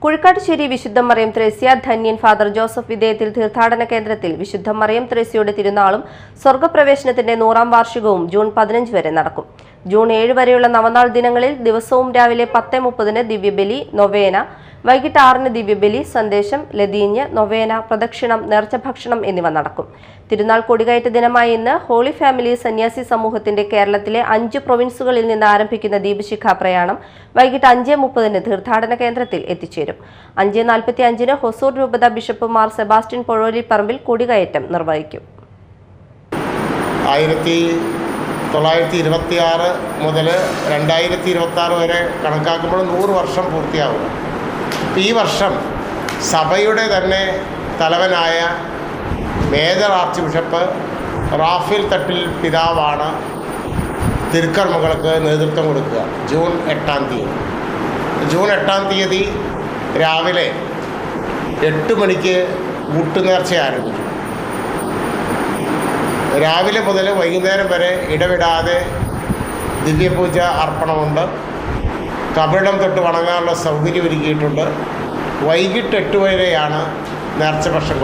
കുഴിക്കാട്ടുശ്ശേരി വിശുദ്ധ Mariyam Thresia ധന്യൻ father Joseph വിദേയത്തിൽ തീർത്ഥാടന കേന്ദ്രത്തിൽ വിശുദ്ധ മറിയം ത്രേസ്യയുടെ തിരുനാളും സ്വർഗ്ഗപ്രവേശനത്തിന്റെ 100ാം വാർഷികവും ജൂൺ 15 വരെ നടക്കും. ജൂൺ 7 വരെയുള്ള നവനാൾ ദിനങ്ങളിൽ ദിവസവും രാവിലെ 10:30 ദിവ്യബലി, നൊവേന, വൈകിട്ട് 6 ദിവ്യബലി, സന്ദേശം, ലതീഞ്ഞ്, നൊവേന, പ്രദക്ഷിണം, നേർച്ചഭക്ഷണം എന്നിവ നടക്കും. തിരുനാൾ കൊടികയറ്റ ദിനമായ ഇന്ന് ഹോളി ഫാമിലി സന്യാസി സമൂഹത്തിന്റെ കേരളത്തിലെ 5 പ്രൊവിൻസുകളിൽ നിന്ന് ആരംഭിക്കുന്ന ദീപശിഖാ പ്രയാണം വൈകിട്ട് 5:30 തീർത്ഥാടന കേന്ദ്രത്തിൽ എത്തിച്ചേരും. 5:45 ഹൊസൂർ രൂപത ബിഷപ്പ് മാർ സെബാസ്റ്റ്യൻ പൊഴോലിപ്പറമ്പിൽ കൊടികയറ്റം നിർവഹിക്കും. 1926 മുതൽ 2026 വരെ കണക്കാക്കുമ്പോൾ 100 വർഷം പൂർത്തിയാകും. ഈ വർഷം സഭയുടെ തന്നെ തലവനായ major arch bishop Raphael Thattil പിതാവാണ് തിരുക്കർമ്മങ്ങൾക്ക് നേതൃത്വം കൊടുക്കുക. ജൂൺ 8 തീയതി രാവിലെ 8 മണിക്ക് ഊട്ടുനേർച്ച ആരംഭിക്കും. രാവിലെ മുതൽ വൈകുന്നേരം വരെ ഇടവിടാതെ ദിവ്യപൂജ അർപ്പണമുണ്ട്. കബറിടം തൊട്ട് വണങ്ങാനുള്ള സൗകര്യം ഒരുക്കിയിട്ടുണ്ട്. വൈകിട്ട് 8 വരെയാണ് നേർച്ച ഭക്ഷണം.